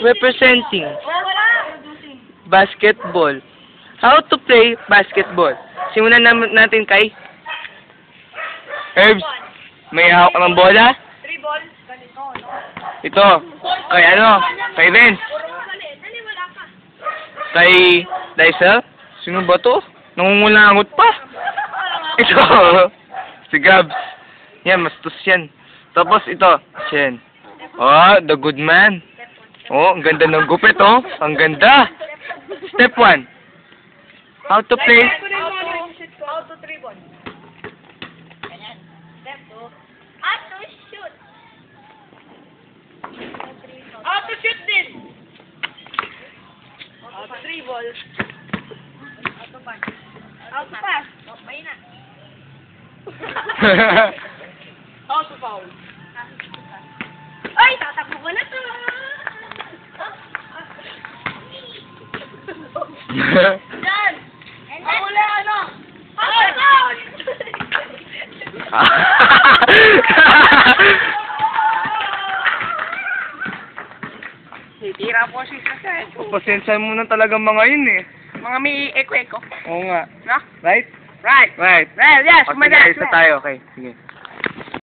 representing basketball. How to play basketball? Simulan natin kay Herbs. May hawak ka ng bola? 3 balls. Ganito, no? Ito. Kay ano? Kay Vince. Dali, wala pa. Kay Liza? Sino ba to? Nangungulangot pa. Ito. Si Gabs. Yan, mastos yan. Tapos ito. Chen. Oh, the good man. Oh, ang ganda ng gupit, oh. Ang ganda. Step 1. How to play? How to 3 balls. Ganyan. Step 2. How to shoot. How to shoot din. How to 3 balls. How to pass. How to pass. Okay na. How to foul. Ay, tatakbo ko na to. Yan. And then, uli ano? How to Titira po si Sasay. Pasensya mo na talaga mga yun eh. Mga may eko-eko. Oo nga. No? Right? Right. Right. Well, yes, O, sige, madam. isa tayo. Okay, sige.